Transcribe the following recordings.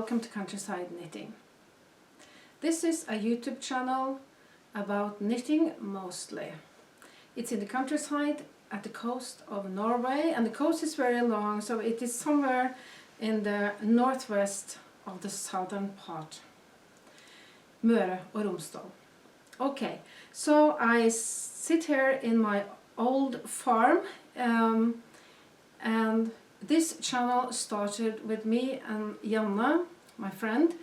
welcome to Countryside Knitting. This is a YouTube channel about knitting mostly. It's in the countryside at the coast of Norway, and the coast is very long, so it is somewhere in the northwest of the southern part. Møre og Romsdal. Okay, so I sit here in my old farm, and this channel started with me and Yana, my friend,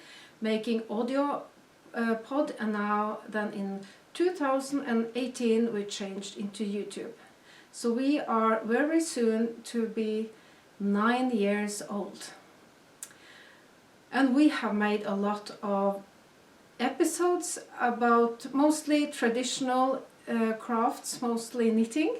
making audio pod, and now then in 2018 we changed into YouTube. So we are very soon to be 9 years old. And we have made a lot of episodes about mostly traditional crafts, mostly knitting.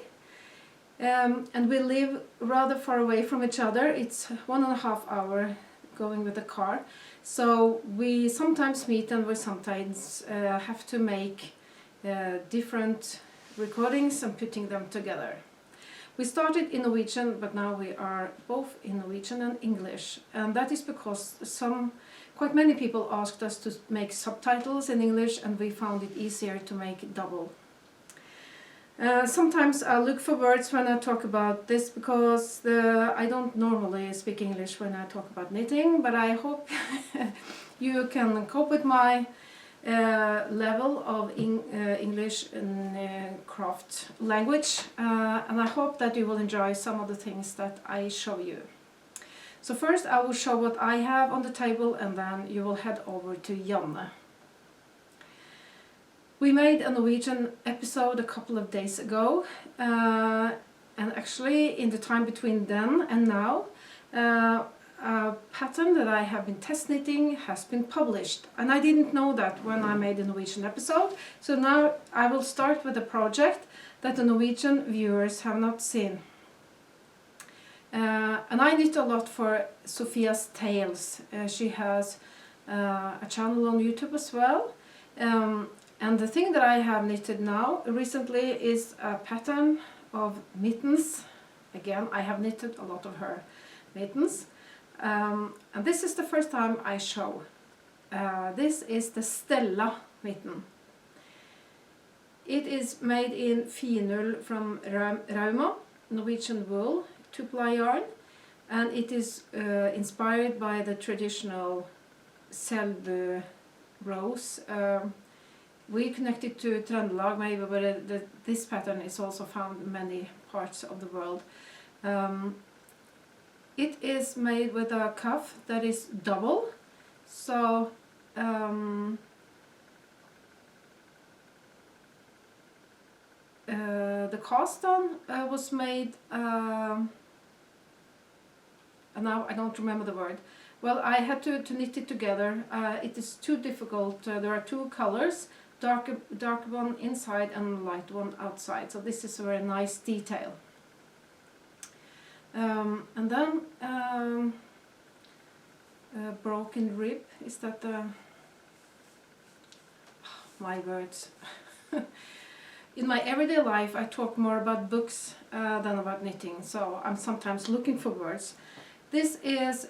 And we live rather far away from each other. It's 1.5 hours going with the car. So we sometimes meet and we sometimes have to make different recordings and putting them together. We started in Norwegian, but now we are both in Norwegian and English. And that is because quite many people asked us to make subtitles in English, and we found it easier to make double. Sometimes I look for words when I talk about this, because I don't normally speak English when I talk about knitting, but I hope you can cope with my level of English and craft language, and I hope that you will enjoy some of the things that I show you. So first I will show what I have on the table, and then you will head over to Yana. We made a Norwegian episode a couple of days ago, and actually in the time between then and now, a pattern that I have been test knitting has been published, and I didn't know that when I made the Norwegian episode. So now I will start with a project that the Norwegian viewers have not seen. And I knit a lot for Sophia's Tales. She has a channel on YouTube as well. And the thing that I have knitted now recently is a pattern of mittens. Again, I have knitted a lot of her mittens. And this is the first time I show. This is the Stella mitten. It is made in finull from Rauma, Norwegian wool, 2-ply yarn, and it is inspired by the traditional Selbu rose. We connected to Trøndelag maybe, but this pattern is also found in many parts of the world. It is made with a cuff that is double, so the cast on was made, and now I don't remember the word. Well, I had to knit it together. It is too difficult. There are two colors, dark one inside and light one outside, so this is a very nice detail. And then broken rib, is that the... my words. In my everyday life I talk more about books than about knitting, so I'm sometimes looking for words. This is...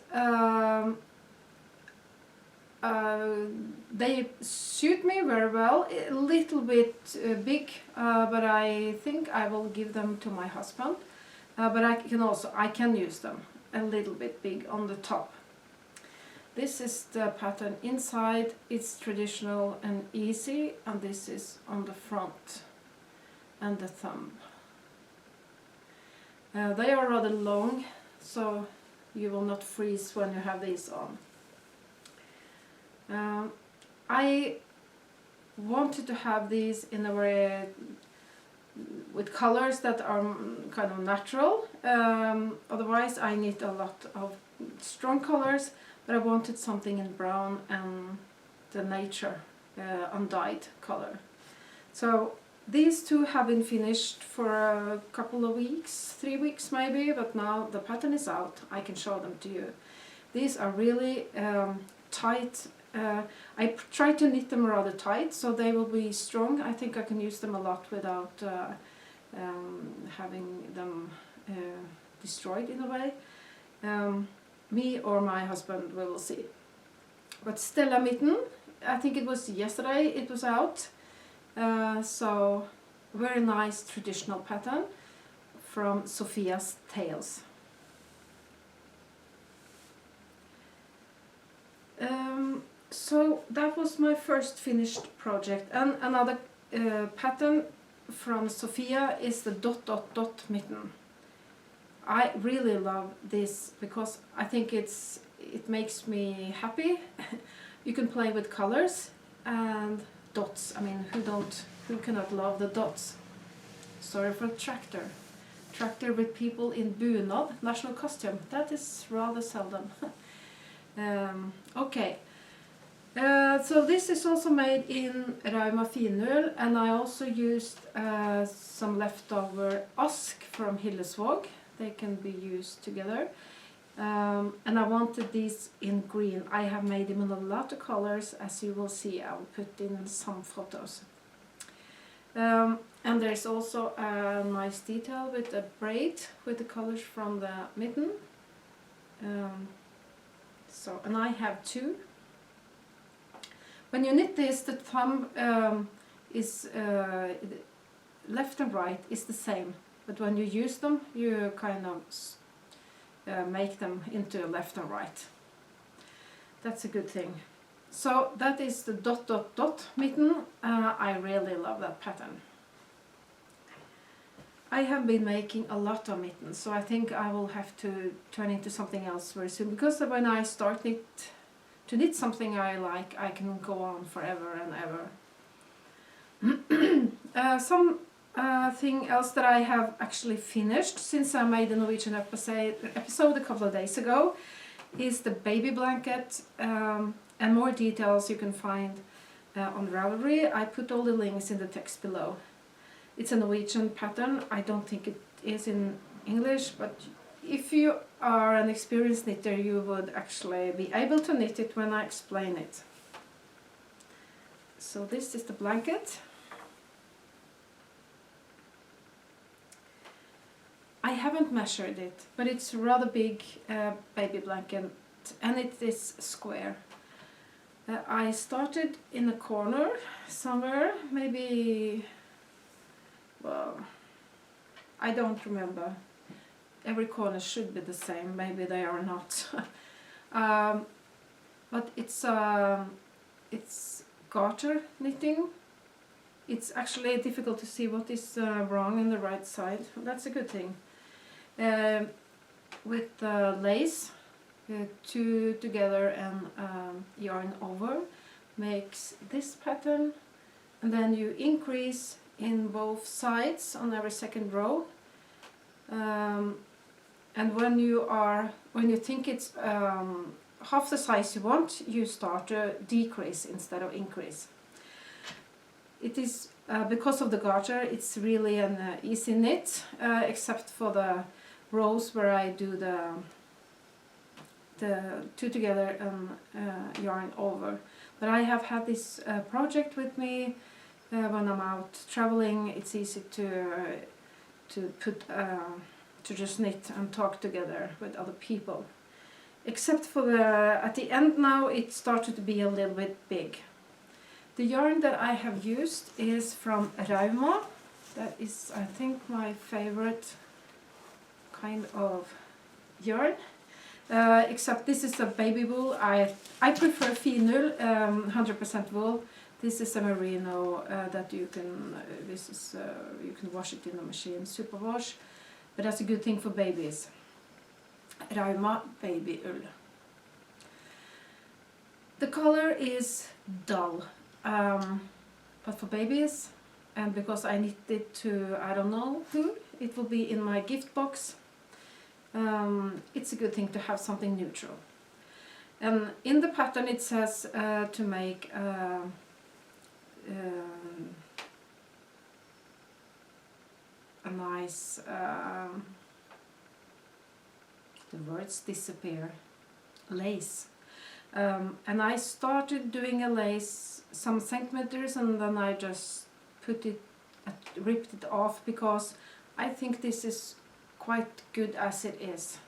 they suit me very well, a little bit big, but I think I will give them to my husband. But I can use them a little bit big on the top. This is the pattern inside. It's traditional and easy, and this is on the front and the thumb. They are rather long, so you will not freeze when you have these on. I wanted to have these in a very with colors that are kind of natural. Otherwise I knit a lot of strong colors, but I wanted something in brown and the nature undyed color. So these two have been finished for a couple of weeks, 3 weeks maybe, but now the pattern is out. I can show them to you. These are really tight. I try to knit them rather tight, so they will be strong. I think I can use them a lot without having them destroyed in a way. Me or my husband, we will see. but Stella mitten. I think it was yesterday it was out. So very nice traditional pattern from Sophia's Tales. So that was my first finished project, and another pattern from Sophia is the dot dot dot mitten. I really love this because I think it makes me happy. You can play with colors and dots. I mean, who cannot love the dots? Sorry for tractor. Tractor with people in bunad, national costume. That is rather seldom. Okay. So this is also made in Rauma finull, and I also used some leftover ask from Hillesvåg. They can be used together. And I wanted these in green. I have made them in a lot of colors, as you will see. I will put in some photos. And there's also a nice detail with a braid with the colors from the mitten. And I have two. When you knit this, the thumb is left and right is the same, but when you use them, you kind of make them into left and right. That's a good thing. So that is the dot dot dot mitten. I really love that pattern. I have been making a lot of mittens, so I think I will have to turn into something else very soon, because when I start to knit something I like, I can go on forever and ever. Something else that I have actually finished since I made the Norwegian episode a couple of days ago is the baby blanket, and more details you can find on Ravelry. I put all the links in the text below. It's a Norwegian pattern. I don't think it is in English, but if you are an experienced knitter, you would actually be able to knit it when I explain it. So this is the blanket. I haven't measured it, but it's a rather big baby blanket, and it is square. I started in a corner somewhere, maybe, well, I don't remember. Every corner should be the same, maybe they are not. But it's garter knitting. It's actually difficult to see what is wrong on the right side. That's a good thing. With lace, two together and yarn over makes this pattern, and then you increase in both sides on every second row. And when you think it's half the size you want, you start to decrease instead of increase. It is because of the garter, it's really an easy knit, except for the rows where I do the two together and yarn over. But I have had this project with me when I'm out traveling. It's easy to put to just knit and talk together with other people. Except for at the end now, it started to be a little bit big. The yarn that I have used is from Rauma. That is, I think, my favorite kind of yarn. Except this is a baby wool. I prefer finull, 100% wool. This is a merino that you can. You can wash it in the machine, super wash. But that's a good thing for babies. Rauma baby ull. The color is dull, but for babies, and because I knit it to I don't know who, it will be in my gift box. It's a good thing to have something neutral. And in the pattern it says to make a nice, the words disappear, lace. And I started doing a lace some centimeters, and then I just ripped it off, because I think this is quite good as it is.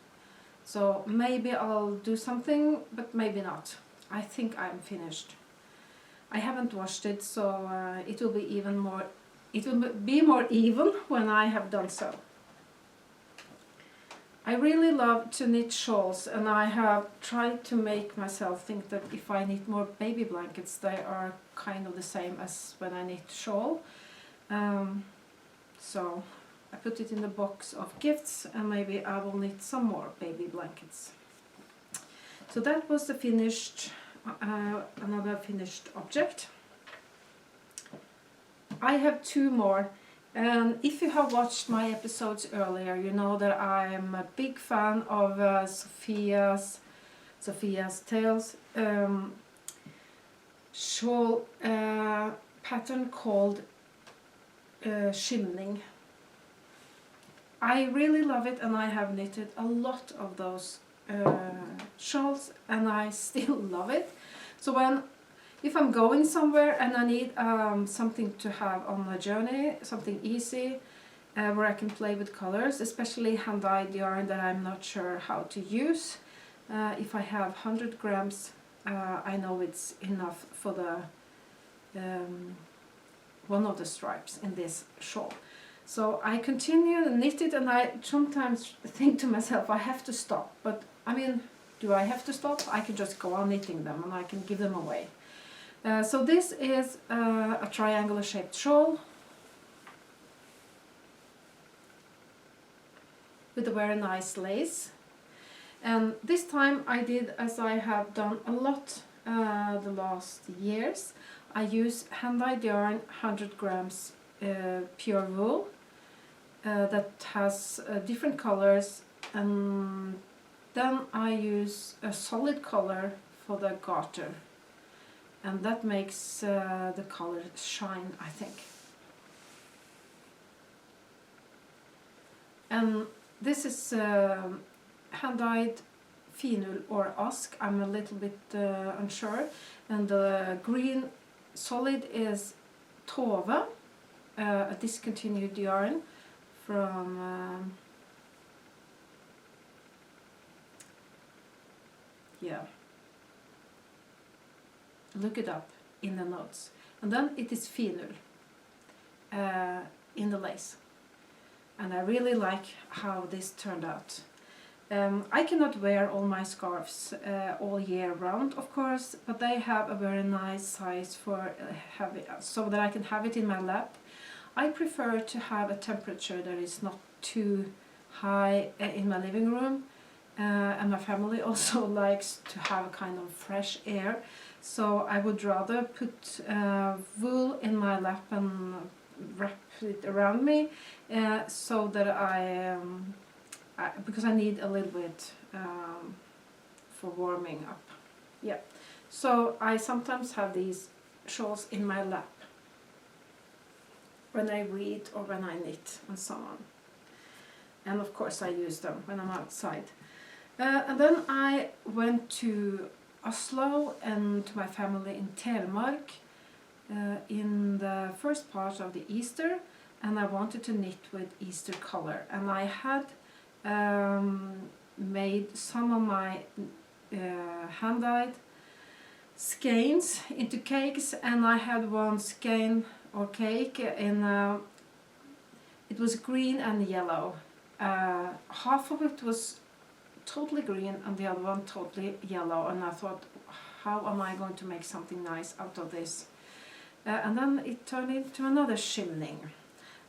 So maybe I'll do something, but maybe not. I think I'm finished. I haven't washed it, so it will be even more. It will be more even when I have done so. I really love to knit shawls, and I have tried to make myself think that if I knit more baby blankets, they are kind of the same as when I knit shawl. So I put it in the box of gifts, and maybe I will knit some more baby blankets. So that was the finished, another finished object. I have two more. And if you have watched my episodes earlier, you know that I am a big fan of Sophia's Tales shawl pattern called Shimning. I really love it, and I have knitted a lot of those shawls, and I still love it. So if I'm going somewhere and I need something to have on my journey, something easy, where I can play with colors, especially hand-dyed yarn that I'm not sure how to use. If I have 100 grams, I know it's enough for the one of the stripes in this shawl. So I continue to knit it, and I sometimes think to myself, I have to stop. But I mean, do I have to stop? I can just go on knitting them, and I can give them away. So this is a triangular shaped shawl with a very nice lace. And this time I did as I have done a lot the last years. I use hand-dyed yarn, 100 grams pure wool that has different colors, and then I use a solid color for the garter. And that makes the color shine, I think. And this is hand-dyed Finul or Ask. I'm a little bit unsure. And the green solid is Tjorven, a discontinued yarn from yeah. Look it up in the notes. And then it is Finul in the lace. And I really like how this turned out. I cannot wear all my scarves all year round, of course, but they have a very nice size for so that I can have it in my lap. I prefer to have a temperature that is not too high in my living room, and my family also likes to have a kind of fresh air. So I would rather put wool in my lap and wrap it around me, so that because I need a little bit for warming up. Yeah. So I sometimes have these shawls in my lap when I read or when I knit and so on. And of course I use them when I'm outside. And then I went to Oslo and to my family in Telemark in the first part of the Easter, and I wanted to knit with Easter color. And I had made some of my hand-dyed skeins into cakes, and I had one skein or cake in it was green and yellow. Half of it was totally green and the other one totally yellow, and I thought, how am I going to make something nice out of this? And then it turned into another shimning,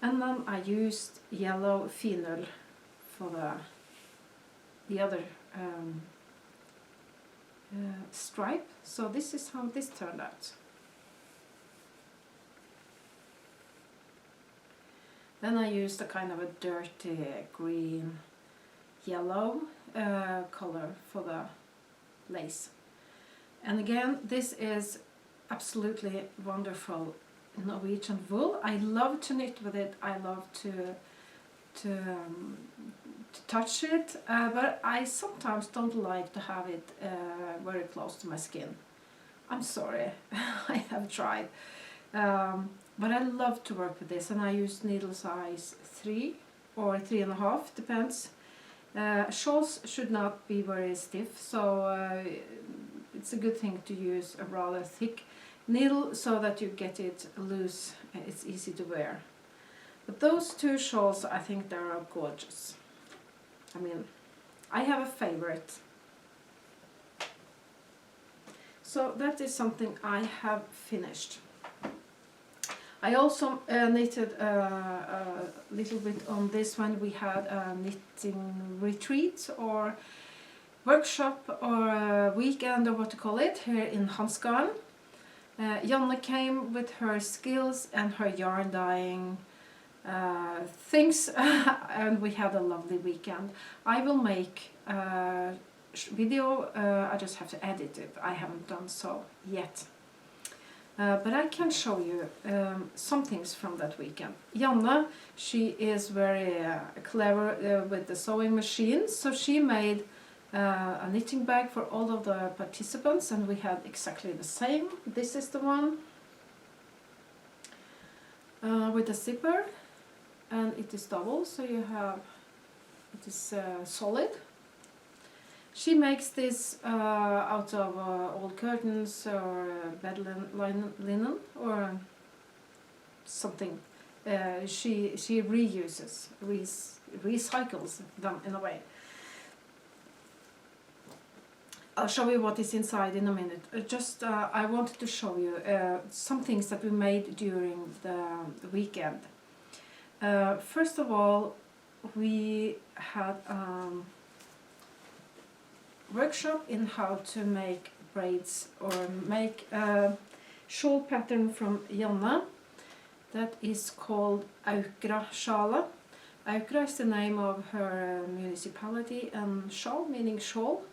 and then I used yellow Finul for the other stripe. So this is how this turned out. Then I used a kind of a dirty green yellow color for the lace. And again, this is absolutely wonderful Norwegian wool. I love to knit with it. I love to touch it, but I sometimes don't like to have it very close to my skin. I'm sorry, I have tried. But I love to work with this, and I use needle size 3 or 3.5, depends. Shawls should not be very stiff, so it's a good thing to use a rather thick needle so that you get it loose. It's easy to wear. But those two shawls, I think they are gorgeous. I mean, I have a favorite. So that is something I have finished. I also knitted a little bit on this one. We had a knitting retreat or workshop or a weekend or what to call it here in Hansgarden. Yana came with her skills and her yarn dyeing things and we had a lovely weekend. I will make a video, I just have to edit it. I haven't done so yet. But I can show you some things from that weekend. Yana, she is very clever with the sewing machine, so she made a knitting bag for all of the participants, and we had exactly the same. This is the one with a zipper, and it is double, so you have, it is solid. She makes this out of old curtains or bed linen or something. She reuses, recycles them in a way. I'll show you what is inside in a minute. I wanted to show you some things that we made during the weekend. First of all, we had workshop in how to make braids or make a shawl pattern from Yana that is called Aukra Sjala. Aukra is the name of her municipality, and shawl meaning shawl.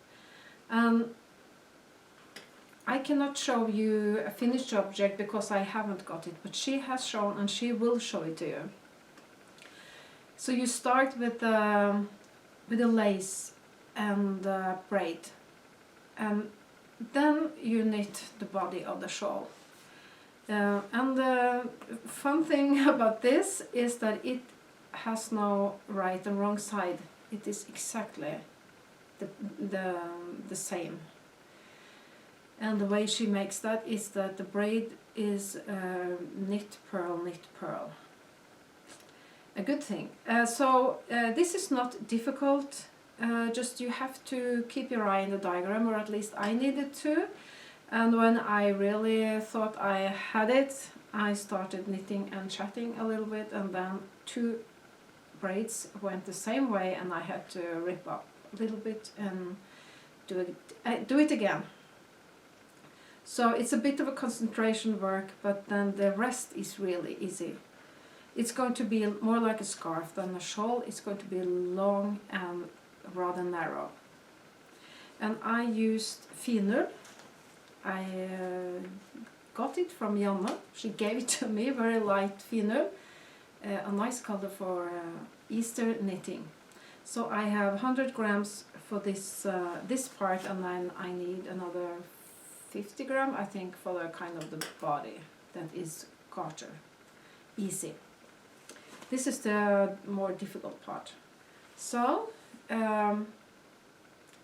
I cannot show you a finished object because I haven't got it, but she has shown and she will show it to you. So you start with a lace and braid, and then you knit the body of the shawl. And the fun thing about this is that it has no right and wrong side. It is exactly the same. And the way she makes that is that the braid is knit purl, knit purl. A good thing. So this is not difficult. Just you have to keep your eye in the diagram, or at least I needed to. And when I really thought I had it, I started knitting and chatting a little bit, and then two braids went the same way, and I had to rip up a little bit and do it again. So it's a bit of a concentration work, but then the rest is really easy. It's going to be more like a scarf than a shawl. It's going to be long and rather narrow. And I used finull. I got it from Yana. She gave it to me, very light finull. A nice color for Easter knitting. So I have 100 grams for this part, and then I need another 50 grams, I think, for the kind of the body that is garter. Easy. This is the more difficult part. So I'm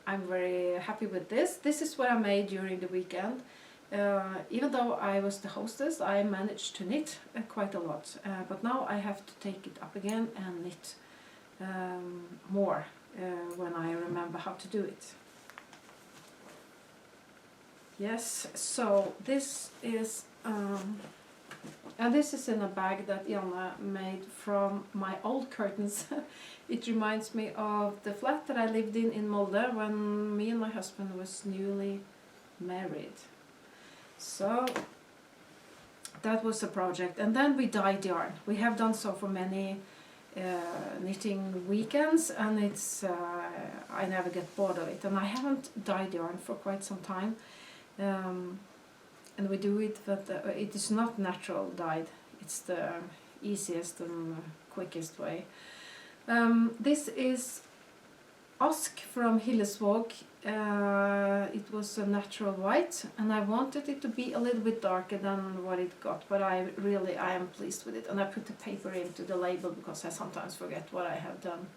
very happy with this. This is what I made during the weekend. Even though I was the hostess, I managed to knit quite a lot. But now I have to take it up again and knit more when I remember how to do it. Yes, so this is and this is in a bag that Yana made from my old curtains. It reminds me of the flat that I lived in Molde when me and my husband was newly married. So that was a project. And then we dyed yarn. We have done so for many knitting weekends, and it's I never get bored of it. And I haven't dyed yarn for quite some time. And we do it, but it is not natural dyed. It's the easiest and quickest way. This is Ask from Hillesvåg. It was a natural white, and I wanted it to be a little bit darker than what it got, but I am pleased with it. And I put the paper into the label because I sometimes forget what I have done.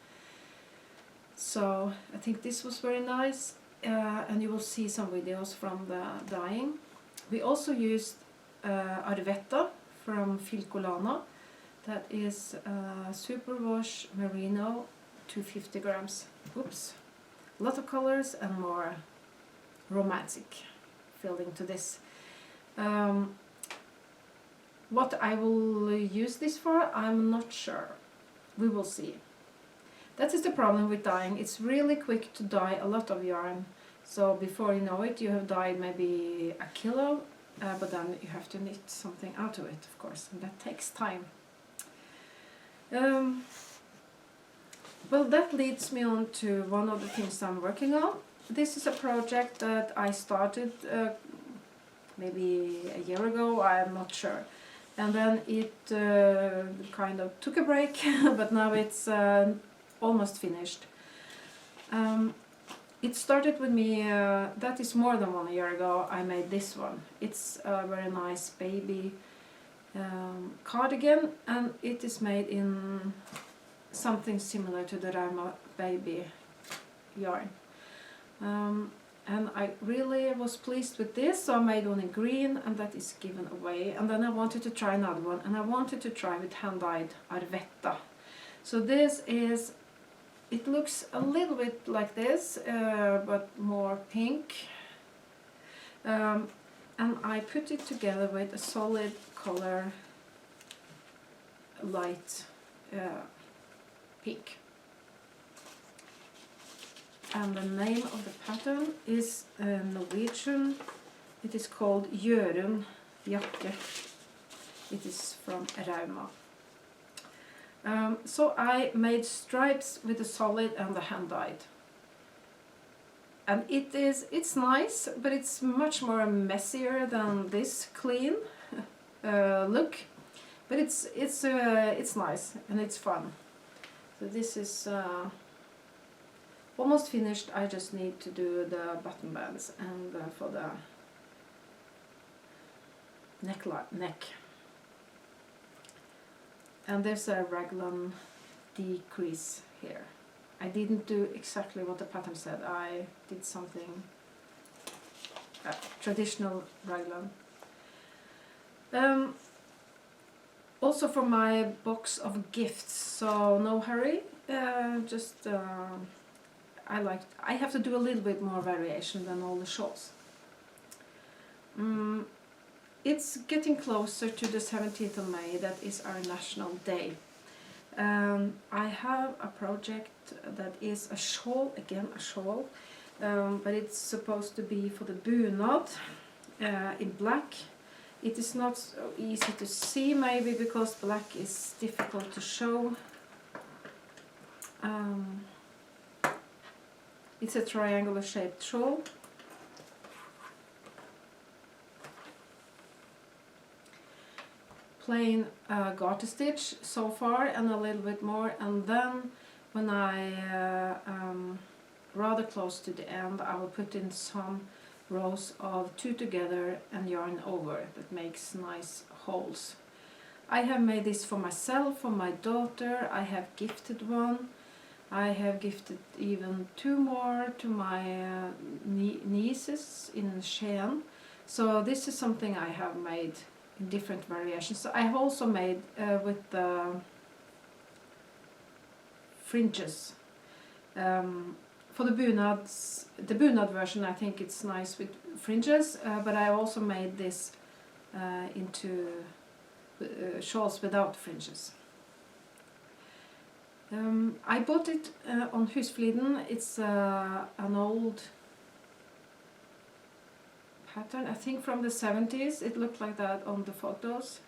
So I think this was very nice. and you will see some videos from the dyeing. We also used Arvetta from Firkantkluten. That is superwash merino, 250 grams. Oops, a lot of colors and more romantic feeling to this. What I will use this for, I'm not sure. We will see. That is the problem with dyeing. It's really quick to dye a lot of yarn. So before you know it, you have dyed maybe a kilo, but then you have to knit something out of it, of course, and that takes time. Well, that leads me on to one of the things I'm working on. This is a project that I started maybe a year ago, I'm not sure. And then it kind of took a break, but now it's almost finished. It started with me, that is more than 1 year ago, I made this one. It's a very nice baby cardigan, and it is made in something similar to the Rauma baby yarn. And I really was pleased with this, so I made one in green, and that is given away. And then I wanted to try another one, and I wanted to try with hand-dyed Arvetta. So this is, it looks a little bit like this, but more pink. And I put it together with a solid color, light pink. And the name of the pattern is Norwegian. It is called Tjorven jakke. It is from Rauma. So I made stripes with the solid and the hand-dyed. And it's nice, but it's much more messier than this clean look. But it's nice and it's fun. So this is almost finished. I just need to do the button bands and for the neck. And there's a raglan decrease here. I didn't do exactly what the pattern said. I did something traditional raglan. Also for my box of gifts, so no hurry. I have to do a little bit more variation than all the shawls. It's getting closer to the 17th of May, that is our National Day. I have a project that is a shawl, again a shawl, but it's supposed to be for the bunad in black. It is not so easy to see maybe because black is difficult to show. It's a triangular shaped shawl. Plain garter stitch so far and a little bit more, and then when I rather close to the end I will put in some rows of 2 together and yarn over. That makes nice holes. I have made this for myself, for my daughter. I have gifted one. I have gifted even 2 more to my nieces in Skien. So this is something I have made in different variations. So I have also made with the fringes. For the bunad version, I think it's nice with fringes, but I also made this into shawls without fringes. I bought it on Husfliden. It's an old pattern, I think from the 70s. It looked like that on the photos,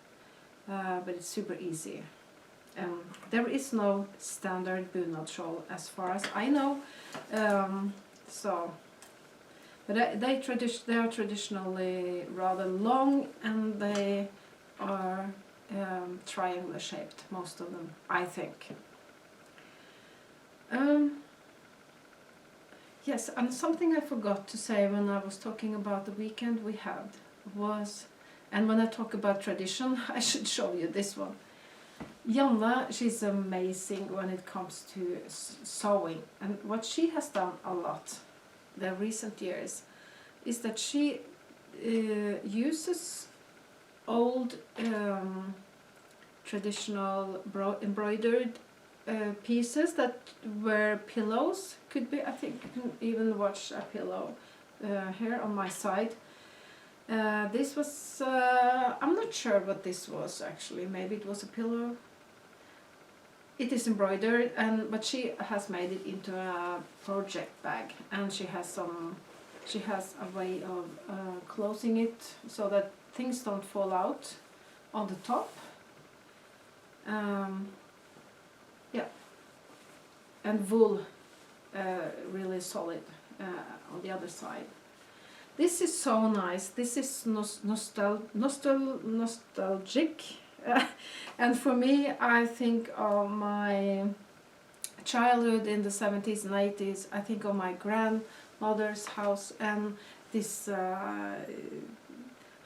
but it's super easy. There is no standard bunad shawl as far as I know, but they are traditionally rather long, and they are triangular shaped, most of them, I think. Yes, and something I forgot to say when I was talking about the weekend we had was, and when I talk about tradition, I should show you this one. Yana, she's amazing when it comes to sewing, and what she has done a lot the recent years is that she uses old traditional embroidered pieces that were pillows. Could be, I think you can even watch a pillow here on my side. This was, I'm not sure what this was actually, maybe it was a pillow. It is embroidered, but she has made it into a project bag, and she has a way of closing it so that things don't fall out on the top. Yeah, and wool, really solid on the other side. This is so nice. This is nostalgic. And for me, I think of my childhood in the 70s and 80s. I think of my grandmother's house, and this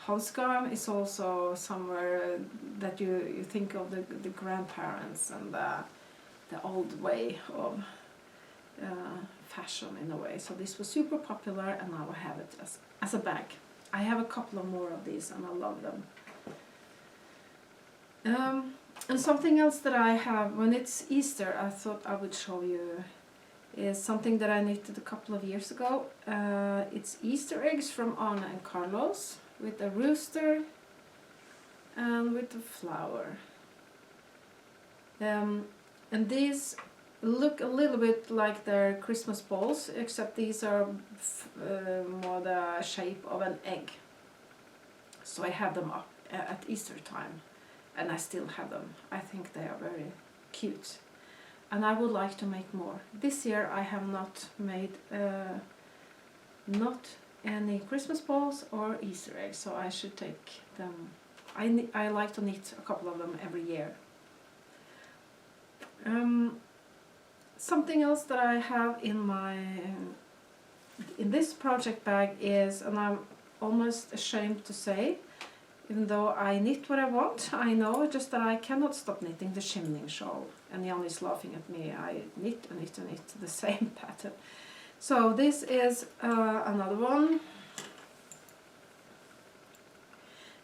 housegarm is also somewhere that you think of the grandparents and the old way of fashion in a way. So this was super popular, and now I have it as a bag. I have a couple of more of these, and I love them. And something else that I have, when it's Easter, I thought I would show you, is something that I knitted a couple of years ago. It's Easter eggs from Anna and Carlos, with a rooster and with a flower. And these look a little bit like their Christmas balls, except these are more the shape of an egg. So I have them up at Easter time, and I still have them. I think they are very cute, and I would like to make more. This year I have not made not any Christmas balls or Easter eggs, so I should take them. I like to knit a couple of them every year. Something else that I have in this project bag is, and I'm almost ashamed to say, even though I knit what I want, I know just that I cannot stop knitting the shimning shawl. And Yana is laughing at me. I knit and knit and knit the same pattern. So this is another one.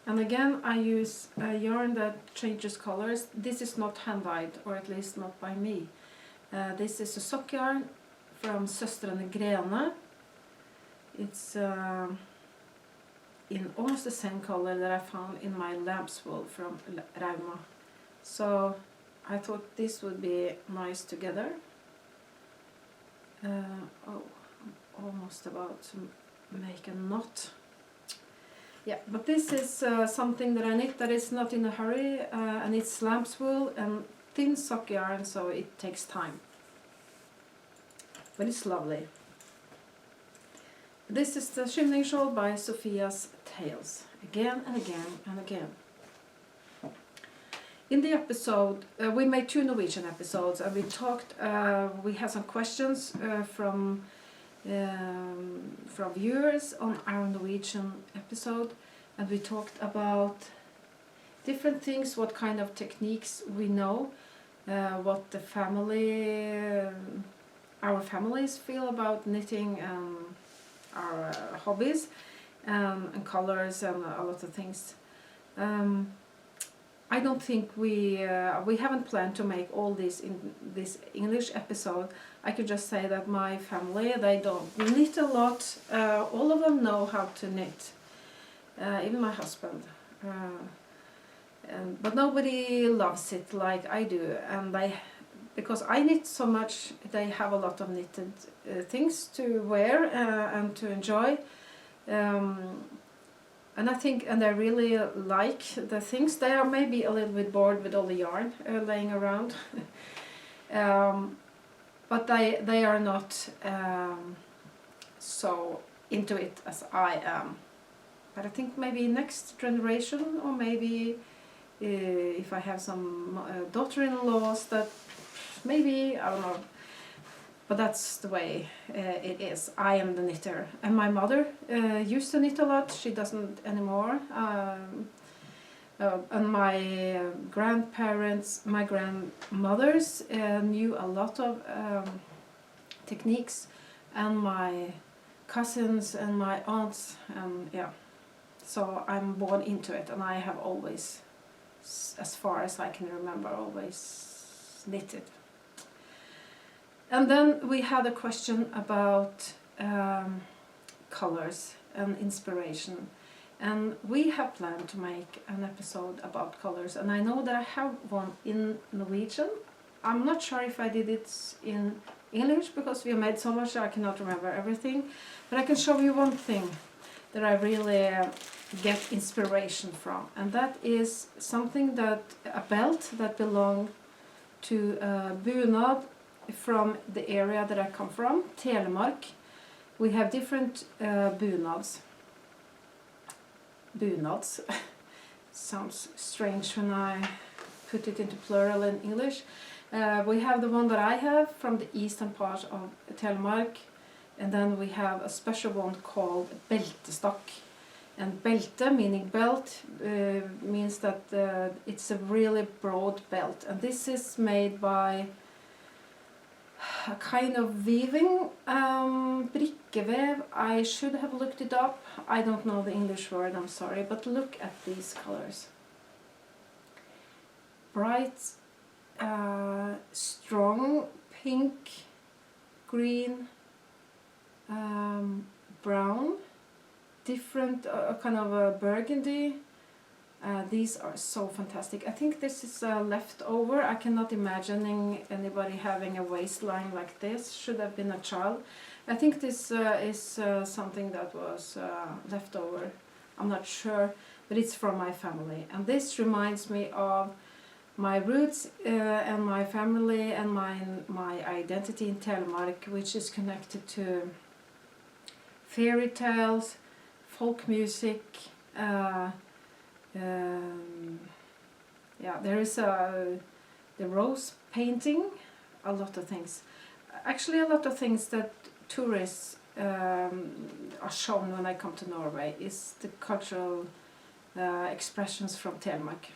And again, I use a yarn that changes colors. This is not hand-dyed, or at least not by me. This is a sock yarn from Søstrene Grene. It's in almost the same color that I found in my lamb's wool from Rauma. So I thought this would be nice together. Oh, I'm almost about to make a knot. Yeah, but this is something that I knit that is not in a hurry, and it's lamb's wool and thin sock yarn, so it takes time. But it's lovely. This is the shimning shawl by Sophia's Tales, again and again and again. In the episode, we made 2 Norwegian episodes, and we talked, we had some questions from viewers on our Norwegian episode, and we talked about different things, what kind of techniques we know, what the our families feel about knitting, our hobbies, and colors, and a lot of things. I don't think we haven't planned to make all this in this English episode. I could just say that my family, they don't knit a lot. All of them know how to knit, even my husband. But nobody loves it like I do, and because I knit so much, they have a lot of knitted things to wear and to enjoy. And I think, and they really like the things. They are maybe a little bit bored with all the yarn laying around. But they are not so into it as I am. But I think maybe next generation, or maybe if I have some daughter-in-laws, that maybe, I don't know. But that's the way it is. I am the knitter. And my mother used to knit a lot. She doesn't anymore. And my grandparents, my grandmothers knew a lot of techniques. And my cousins and my aunts, and yeah, so I'm born into it, and I have always, as far as I can remember, always knitted. And then we had a question about colors and inspiration, and we have planned to make an episode about colors, and I know that I have one in Norwegian. I'm not sure if I did it in English because we made so much I cannot remember everything, but I can show you one thing that I really get inspiration from, and that is something that, a belt that belonged to bunad from the area that I come from, Telemark. We have different bunads. Bunads sounds strange when I put it into plural in English. We have the one that I have from the eastern part of Telemark, and then we have a special one called beltestokk. And belte, meaning belt, means that it's a really broad belt. And this is made by a kind of weaving, brikkevev. I should have looked it up. I don't know the English word, I'm sorry, but look at these colors. Bright, strong pink, green, brown, different kind of a burgundy. These are so fantastic. I think this is leftover. I cannot imagine anybody having a waistline like this. Should have been a child. I think this is something that was left over. I'm not sure, but it's from my family. And this reminds me of my roots and my family and my identity in Telemark, which is connected to fairy tales, folk music. Yeah, there is the rose painting, a lot of things. Actually, a lot of things that tourists are shown when I come to Norway is the cultural expressions from Telemark.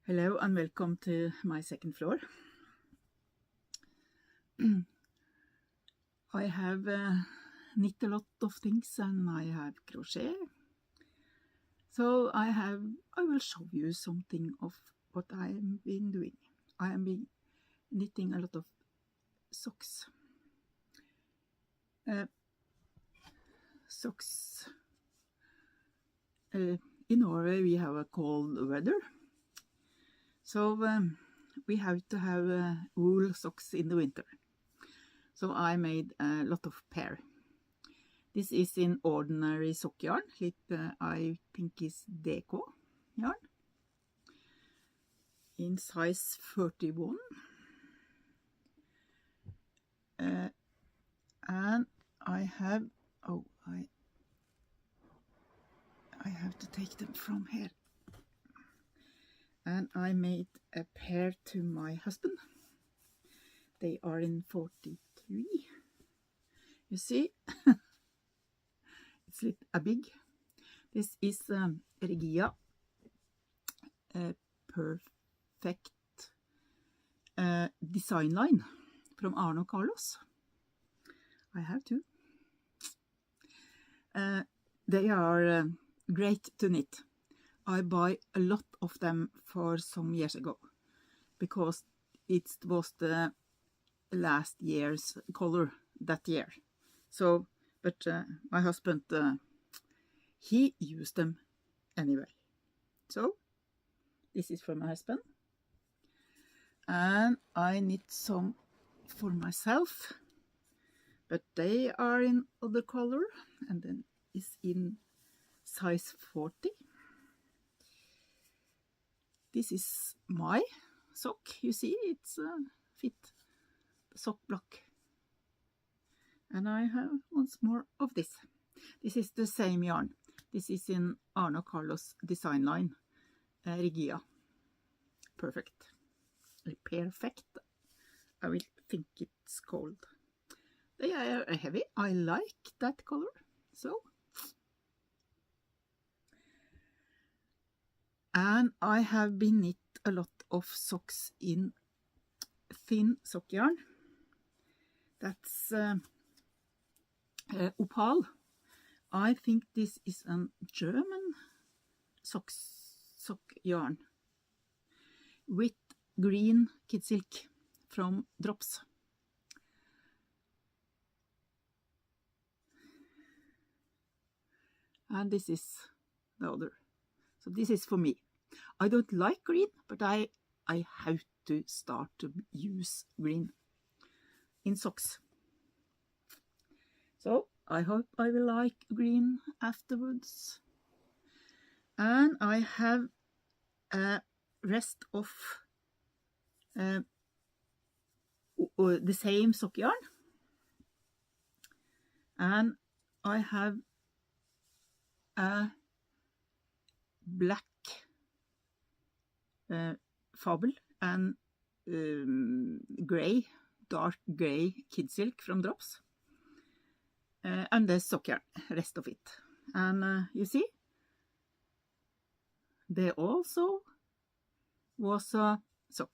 Hello and welcome to my second floor. I have knit a lot of things and I have crochet. So I will show you something of what I've been doing. I have been knitting a lot of socks. Socks. In Norway we have a cold weather. So we have to have wool socks in the winter. So I made a lot of pair. This is in ordinary sock yarn. It I think is deco yarn. In size 31. And I have, I have to take them from here. And I made a pair to my husband. They are in 43. You see, it's a big. This is Regia Perfect design line from Arno Carlos. I have two. They are great to knit. I buy a lot of them for some years ago because it was the last year's color that year. So, but my husband, he used them anyway. So, this is for my husband. And I knit some for myself, but they are in other color, and then is in size 40. This is my sock. You see, it's fit the sock block. And I have once more of this. This is the same yarn. This is in Arno Carlos design line, Regia Perfect. Perfect, I will think it's called. They are heavy. I like that color. So, and I have been knit a lot of socks in thin sock yarn. That's opal. I think this is a German sock yarn with green kid silk from Drops. And this is the other. So this is for me. I don't like green, but I have to start to use green in socks. So I hope I will like green afterwards. And I have a rest of the same sock yarn. And I have a black fable and grey, dark grey kid silk from Drops. And the sock yarn, rest of it. And you see, there also was a sock.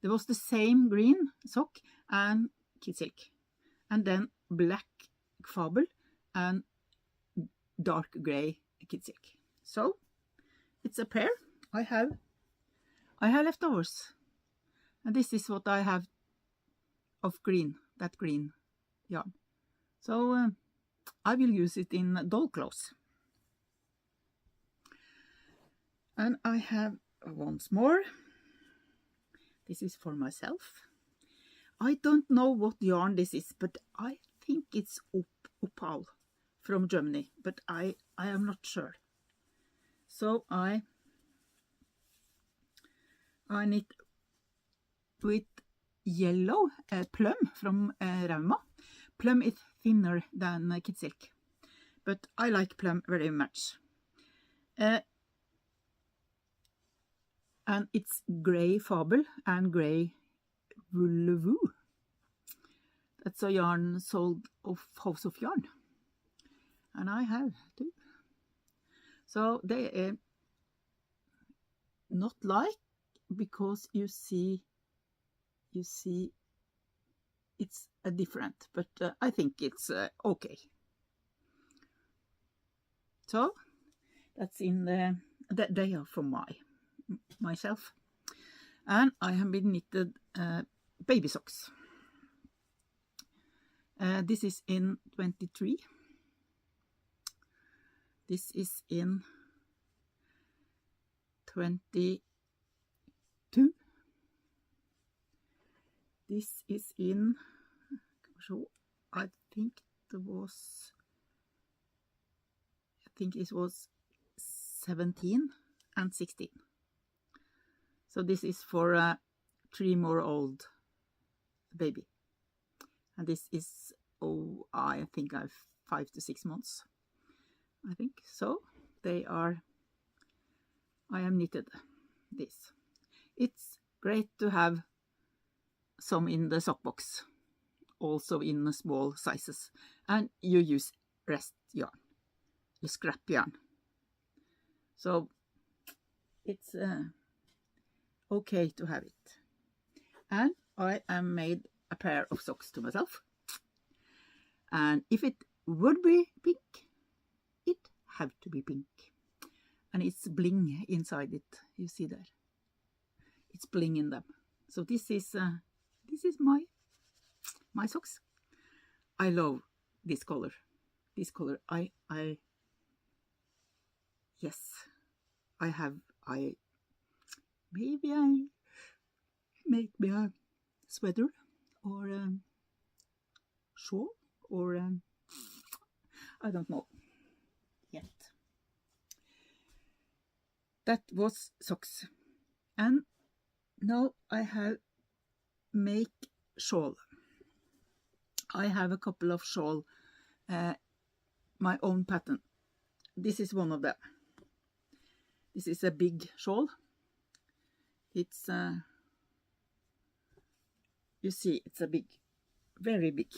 There was the same green sock and kid silk. And then black fable and dark grey kid silk. So it's a pair. I have leftovers, and this is what I have of green, that green yarn. So I will use it in doll clothes. And I have once more. This is for myself. I don't know what yarn this is, but I think it's opal from Germany, but I am not sure. So I knit with yellow plum from Rauma. Plum is thinner than kid silk, but I like plum very much. And it's grey fable and grey woolwoo. That's a yarn sold of House of Yarn, and I have too. So they not like, because you see it's a different, but I think it's okay. So that's in they are for myself. And I have been knitted baby socks. This is in 23. This is in 22. This is in, I think it was 17 and 16. So this is for a 3-month-old baby. And this is, I think I've 5 to 6 months. I think so. I am knitted this. It's great to have some in the sock box, also in the small sizes, and you use rest yarn, the scrap yarn. So it's okay to have it. And I have made a pair of socks to myself. And if it would be pink, it have to be pink. And it's bling inside it. You see there, it's bling in them. So this is my socks. I love this color. Maybe I make me a sweater or a shawl or I don't know yet. That was socks. And now I have make shawl. I have a couple of shawl, my own pattern. This is one of them. This is a big shawl. It's you see, it's a big, very big.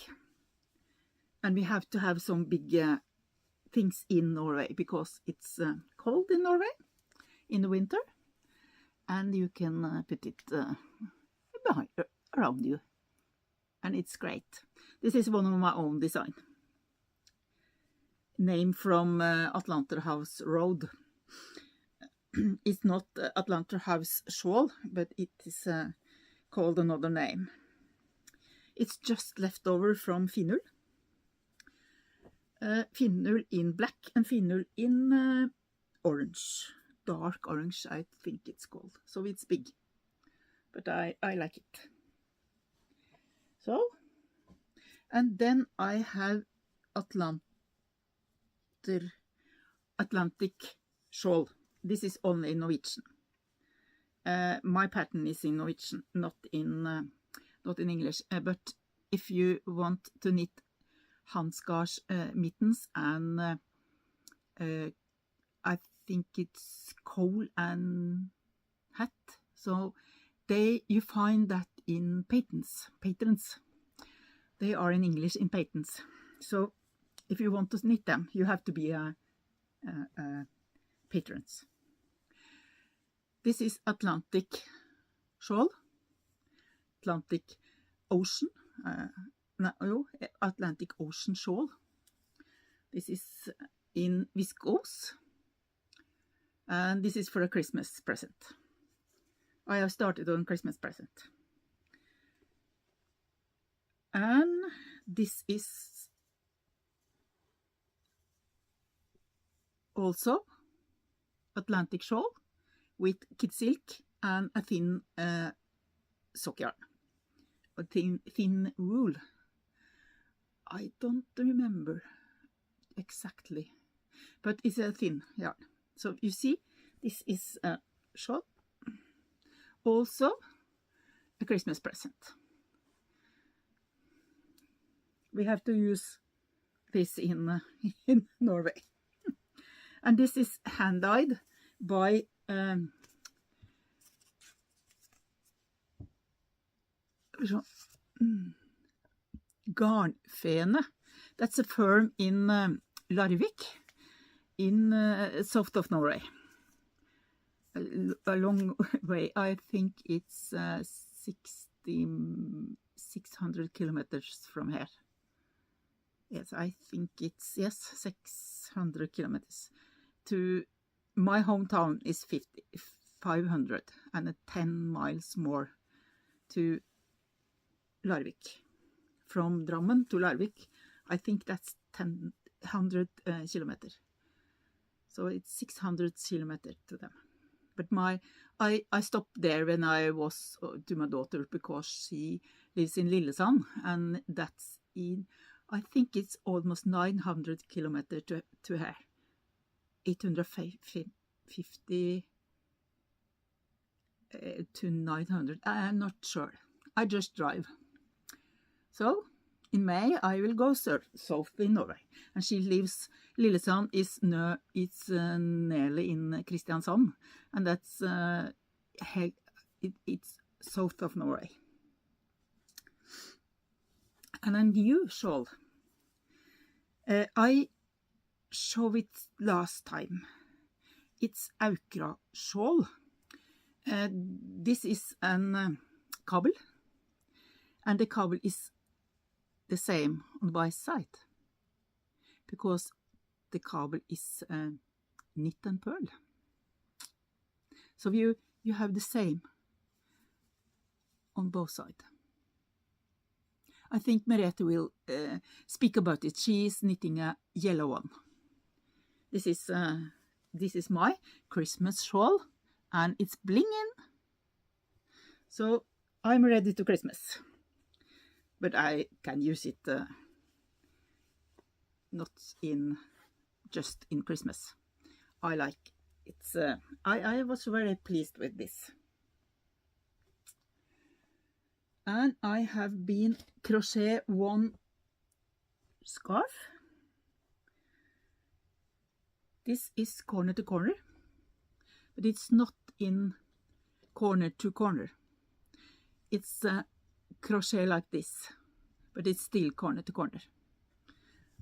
and we have to have some big things in Norway because it's cold in Norway in the winter, and you can put it behind, around you, and it's great. This is one of my own design. Name from Atlanterhavs Road. It's not Atlanterhavs Shawl, but it is called another name. It's just left over from Finull. Finull in black and Finull in orange. Dark orange, I think it's called. So it's big, but I like it. So, and then I have Atlantic Shawl. This is only in Norwegian. My pattern is in Norwegian, not in English. But if you want to knit Hanskars mittens and I think it's cowl and hat, so you find that in patrons. They are in English in patrons. So if you want to knit them, you have to be a patrons. This is Atlantic Shawl, Atlantic Ocean, Atlantic Ocean Shawl. This is in viscose, and this is for a Christmas present. I have started on Christmas present. And this is also Atlantic Shawl with kid silk and a thin sock yarn, a thin wool. I don't remember exactly, but it's a thin yarn. So you see, this is a shawl, also a Christmas present. We have to use this in Norway. And this is hand-dyed by Garnfene. That's a firm in Larvik, in south of Norway. A long way. I think it's 600 kilometers from here. Yes, I think it's 600 kilometers. To my hometown is 500 and 10 miles more to Larvik. From Drammen to Larvik, I think that's 100 kilometers. So it's 600 kilometers to them. But I stopped there when I was to my daughter because she lives in Lillesand, and that's in, I think it's almost 900 kilometers to her. 850 to 900. I'm not sure. I just drive. So in May I will go south in Norway, and she lives. Lillesand is nearly in Kristiansand, and that's it's south of Norway. And a new shawl. I showed it last time. It's Aukra shawl. This is an cable, and the cable is the same on both sides because the cable is knit and pearl. So you have the same on both sides. I think Merete will speak about it. She is knitting a yellow one. This is my Christmas shawl, and it's blinging. So I'm ready to Christmas. But I can use it not just in Christmas. I like it's. I was very pleased with this. And I have been crochet one scarf. This is corner to corner, but it's not in corner to corner. It's crochet like this, but it's still corner to corner.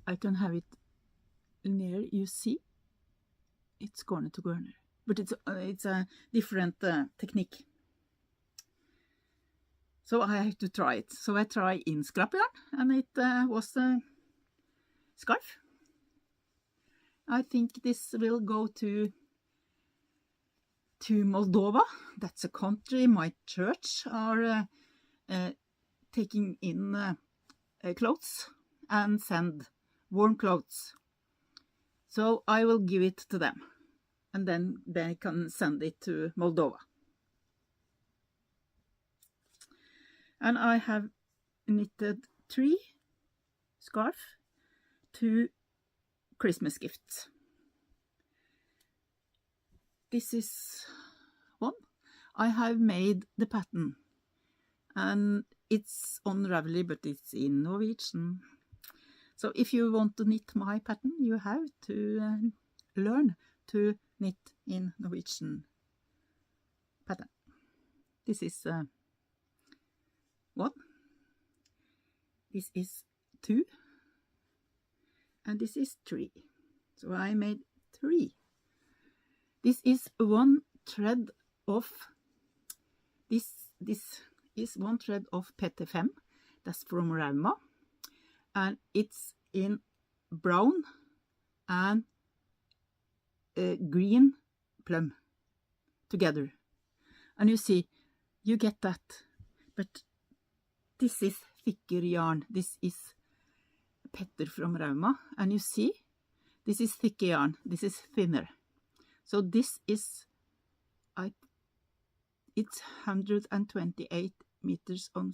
I can have it near, you see, it's corner to corner, but it's a different technique. So I have to try it. So I try in scrap yarn, and it was a scarf. I think this will go to Moldova. That's a country. My church are taking in clothes and send warm clothes. So I will give it to them, and then they can send it to Moldova. And I have knitted 3 scarves, 2 Christmas gifts. This is one. I have made the pattern, and it's on Ravelry, but it's in Norwegian. So if you want to knit my pattern, you have to learn to knit in Norwegian pattern. This is 1. This is 2. And this is 3. So I made 3. This is 1 thread of this is 1 thread of PT5. That's from Rauma, and it's in brown and green plum together. And you see, you get that, but this is thicker yarn. This is Petter from Rauma, and you see, this is thicker yarn, this is thinner. So this is, it's 128 meters on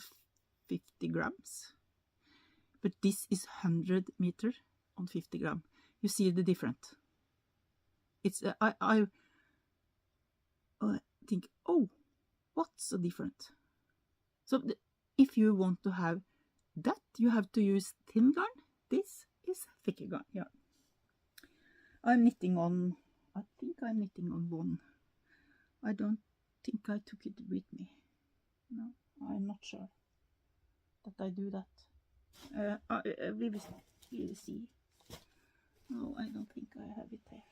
50 grams, but this is 100 meter on 50 gram. You see the difference. It's I think, oh, what's the difference? So if you want to have that, you have to use thin yarn. This is thicker yarn. I'm knitting on, I think I'm knitting on 1. I don't think I took it with me. No, I'm not sure that I do that. We will see. No, I don't think I have it there.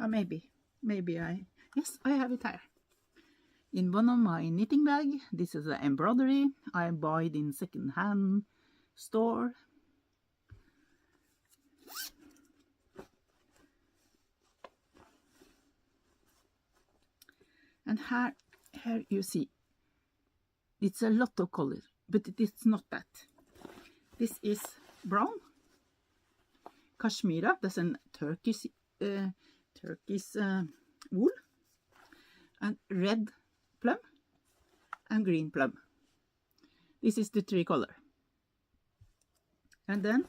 Maybe yes, I have it here. In one of my knitting bag. This is an embroidery I bought in second-hand store. And here you see, it's a lot of color, but it is not that. This is brown, cashmere, that's a Turkish wool, and red plum and green plum. This is the 3 color. And then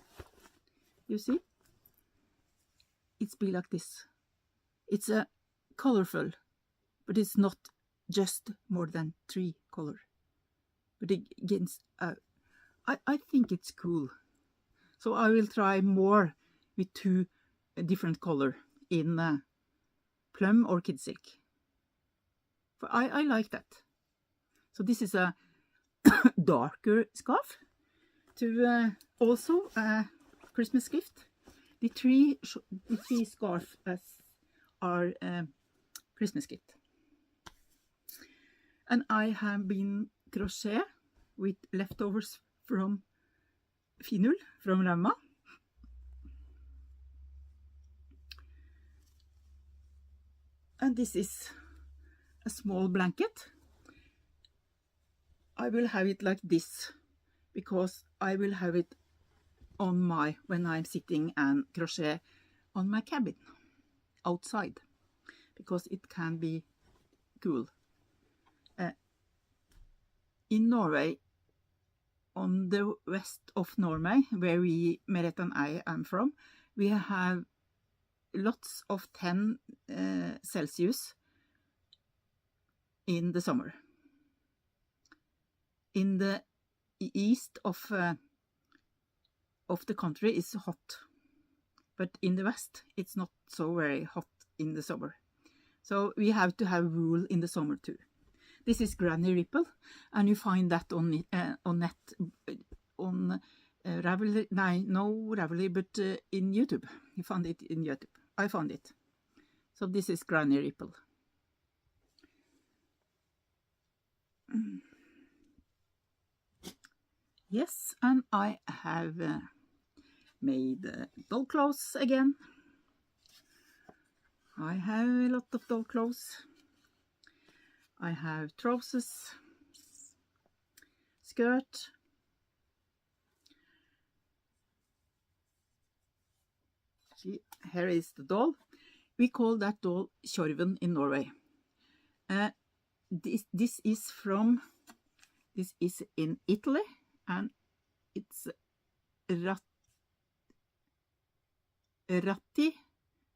you see, it's be like this. It's a colorful, but it's not just more than 3 color. But it gets, I think it's cool. So I will try more with 2 different color in plum or kid silk. But I like that. So this is a darker scarf to also a Christmas gift. The three scarves are Christmas gift. And I have been crochet with leftovers from Finull from Rauma. And this is a small blanket. I will have it like this because I will have it on when I'm sitting and crochet on my cabin outside, because it can be cool. In Norway, on the west of Norway, where Merete and I am from, we have lots of 10 Celsius in the summer. In the east of the country is hot, but in the west it's not so very hot in the summer. So we have to have wool in the summer too. This is Granny Ripple, and you find that on net, on Ravelry, no Ravelry, but in YouTube. You found it in YouTube. I found it. So this is Granny Ripple. Yes, and I have made doll clothes again. I have a lot of doll clothes. I have trousers, skirt, here is the doll. We call that doll Tjorven in Norway. This is in Italy, and it's Ratti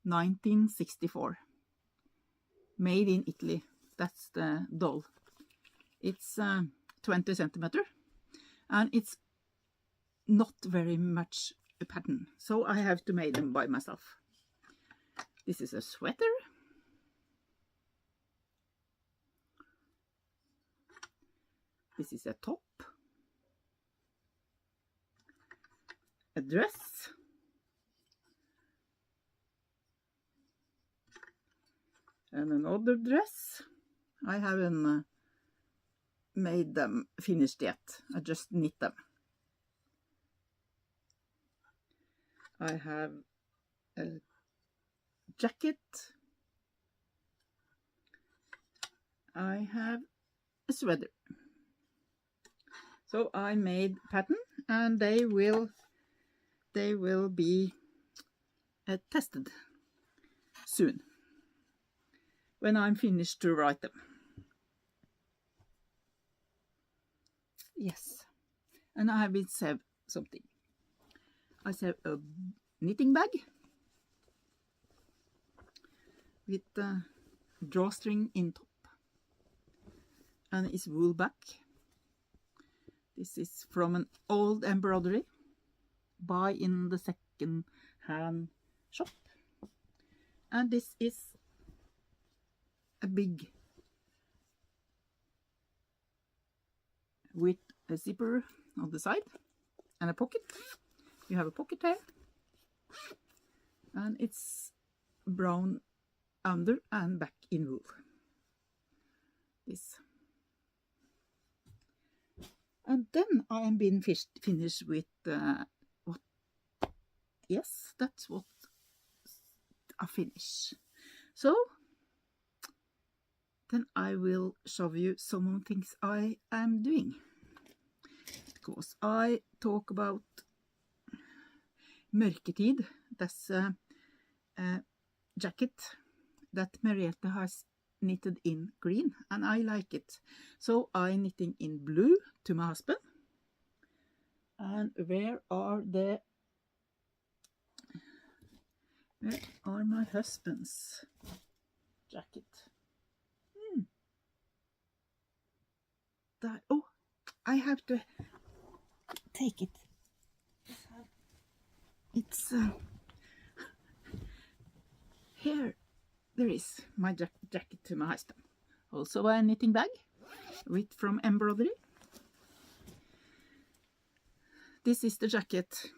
1964. Made in Italy. That's the doll. It's 20 centimeter, and it's not very much a pattern, so I have to make them by myself. This is a sweater. This is a top. A dress. And another dress. I haven't made them finished yet. I just knit them. I have a jacket. I have a sweater. So I made pattern, and they will be tested soon when I'm finished to write them. Yes, and I have been saved something. I saved a knitting bag with a drawstring in top, and it's wool back. This is from an old embroidery, buy in the second-hand shop. And this is a big with a zipper on the side and a pocket. You have a pocket here, and it's brown under and back in wool. This. And then I am being finished with what? Yes, that's what I finish. So then I will show you some things I am doing, because I talk about Mørketid. That's a jacket that Merete has knitted in green, and I like it, so I'm knitting in blue to my husband. And where are my husband's jacket? That, oh, I have to take it. It's here. There is my jacket to my husband. Also a knitting bag with from embroidery. This is the jacket.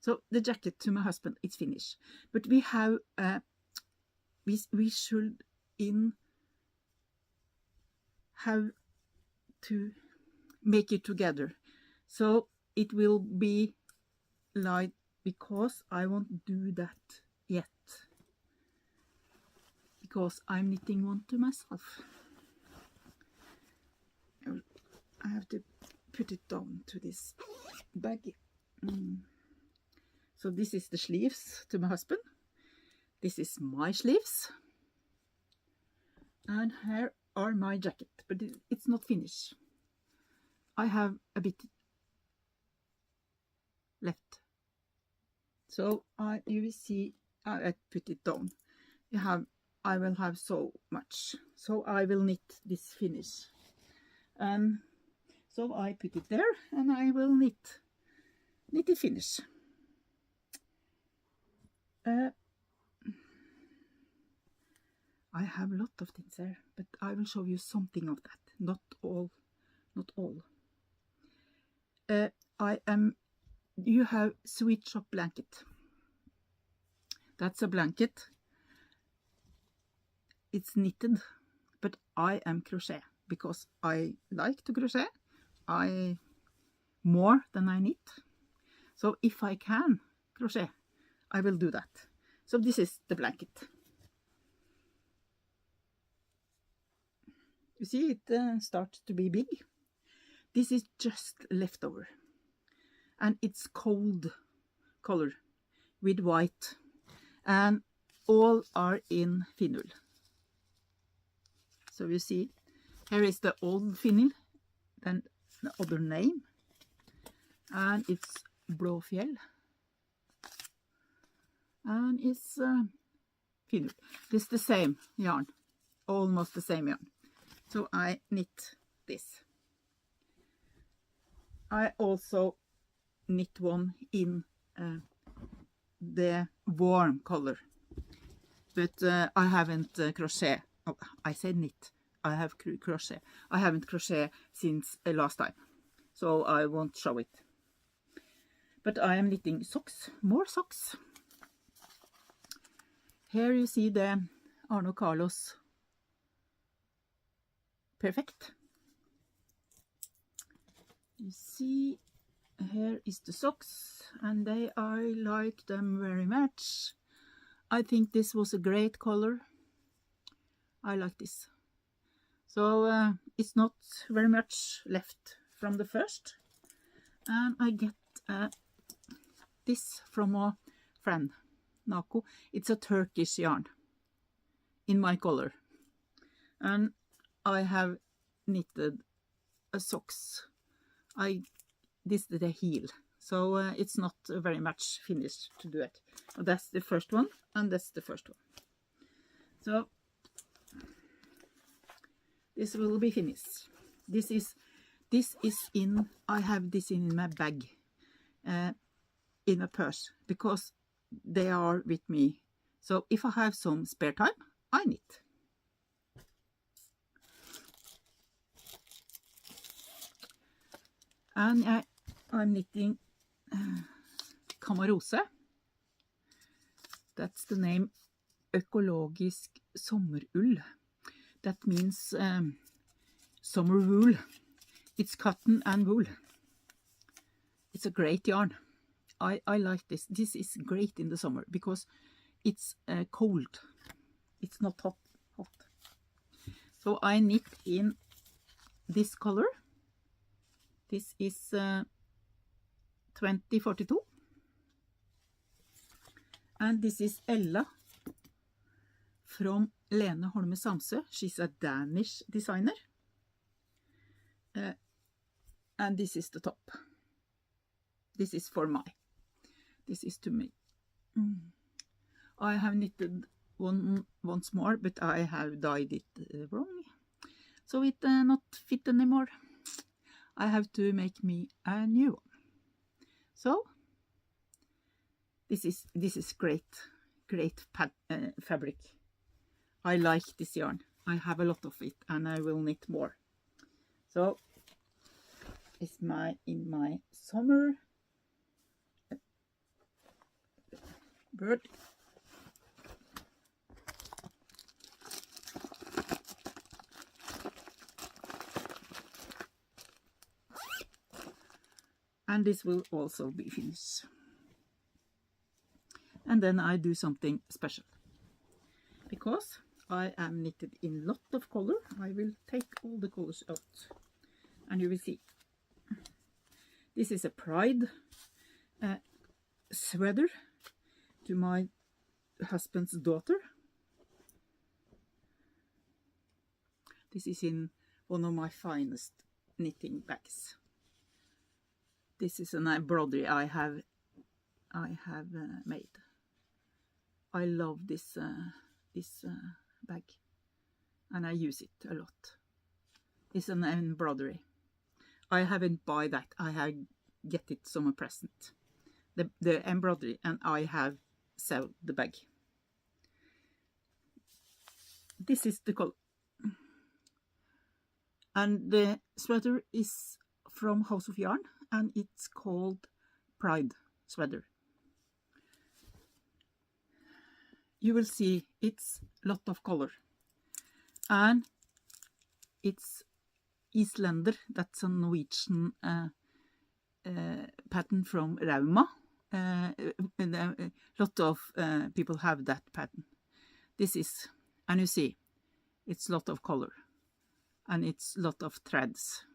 So the jacket to my husband is finished, but we have we should have to make it together, so it will be like, because I won't do that yet, because I'm knitting one to myself. I have to put it down to this bag. So this is the sleeves to my husband. This is my sleeves. And here are my jacket, but it's not finished. I have a bit left. So you will see, I put it down. I will have so much. So I will knit this finish. So I put it there, and I will knit it finish. I have a lot of things there, but I will show you something of that, not all. You have Sweet Shop blanket. That's a blanket. It's knitted, but I am crochet because I like to crochet. More than I knit. So if I can crochet, I will do that. So this is the blanket. You see it starts to be big. This is just leftover. And it's cold color with white. And all are in finull. So you see, here is the old finull, then the other name. And it's Blåfjell. And it's finull. This is the same yarn, almost the same yarn. So I knit this. I also knit one in the warm color, but I haven't crochet. Oh, I said knit. I have crochet. I haven't crochet since last time, so I won't show it. But I am knitting socks, more socks. Here you see the Arno Carlos Perfect. You see, here is the socks, and I like them very much. I think this was a great color. I like this. So it's not very much left from the first. And I get this from a friend, Nako. It's a Turkish yarn in my color. And I have knitted a socks. This is the heel, so it's not very much finished to do it. But that's the first one, and that's the first one. So this will be finished. This is in. I have this in my bag, in a purse, because they are with me. So if I have some spare time, I knit. And I'm knitting Kamarose. That's the name, økologisk sommerull. That means summer wool. It's cotton and wool. It's a great yarn. I like this. This is great in the summer because it's cold. It's not hot. So I knit in this color. This is 2042. And this is Ella from Lene Holme Samsø. She's a Danish designer. And this is the top. This is for my. This is to me. I have knitted once more, but I have dyed it wrong. So it not fit anymore. I have to make me a new one. So this is great fabric. I like this yarn. I have a lot of it, and I will knit more. So it's in my summer bird. And this will also be finished. And then I do something special. Because I am knitted in lot of color, I will take all the colors out. And you will see. This is a Pride sweater to my husband's daughter. This is in one of my finest knitting bags. This is an embroidery I have made. I love this bag, and I use it a lot. It's an embroidery. I haven't buy that. I have get it some present. The embroidery, and I have sell the bag. This is the color. And the sweater is from House of Yarn, and it's called Pridesweater. You will see it's a lot of color, and it's Islander, that's a Norwegian pattern from Rauma. A lot of people have that pattern. This is, and you see, it's a lot of color, and it's a lot of threads.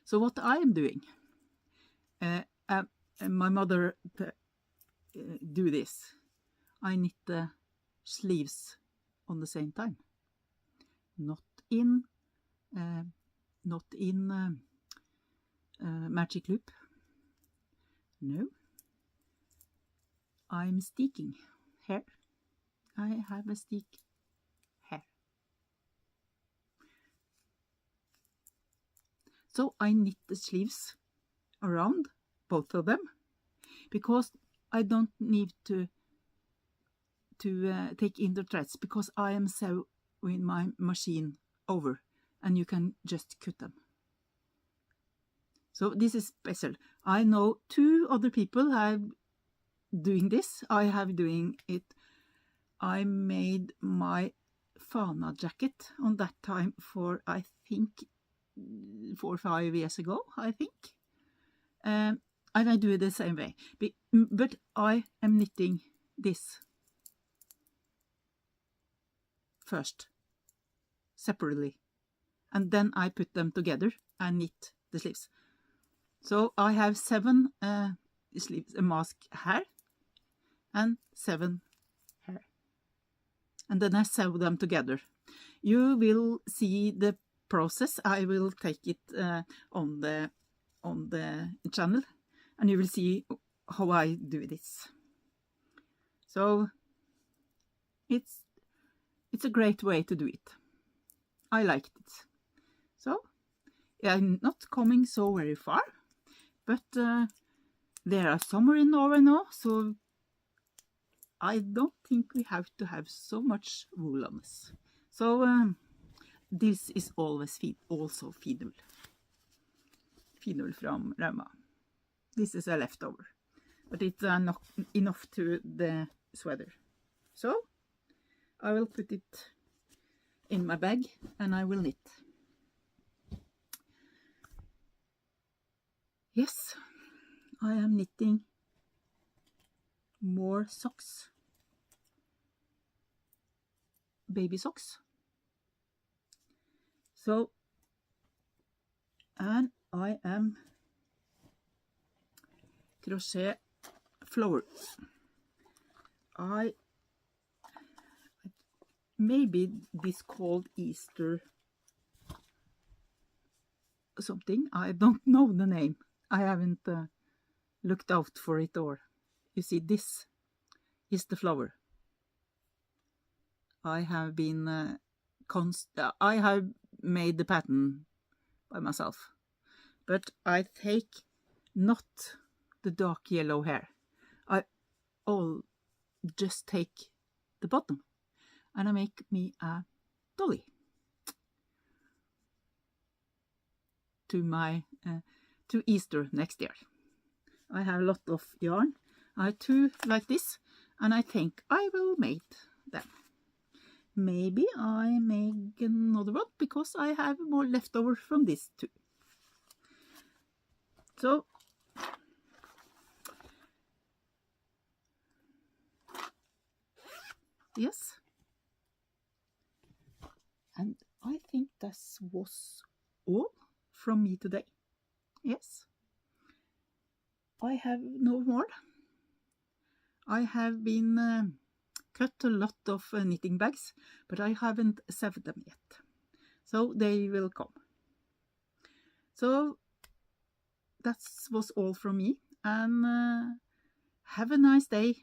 So what I am doing, my mother do this. I knit the sleeves on the same time, not in magic loop. No, I'm sticking here. I have a stick here. So I knit the sleeves around both of them, because I don't need to take in the threads, because I am sewing my machine over, and you can just cut them. So this is special. I know 2 other people have doing this. I have doing it. I made my Fana jacket on that time for, I think, 4 or 5 years ago, I think. And I do it the same way. But I am knitting this first, separately. And then I put them together and knit the sleeves. So I have 7 sleeves, a mask here, and 7 here. And then I sew them together. You will see the process. I will take it on the channel, and you will see how I do this. So it's a great way to do it. I liked it. So I'm not coming so very far, but there are summer in Norway now, so I don't think we have to have so much wool on us. So this is always also fidel from Rauma. This is a leftover, but it's not enough to the sweater. So I will put it in my bag and I will knit. Yes, I am knitting more socks, baby socks. So, and I am crochet flower. Maybe this called Easter something. I don't know the name. I haven't looked out for it, or you see, this is the flower. I have been I have made the pattern by myself, but I take not the dark yellow hair. I just take the bottom, and I make me a dolly to my to Easter next year. I have a lot of yarn. I have 2 like this, and I think I will make them. Maybe I make another one, because I have more leftover from this too. So yes, and I think that was all from me today. Yes, I have no more. I have been cut a lot of knitting bags, but I haven't sewed them yet, so they will come. So that was all from me, and have a nice day.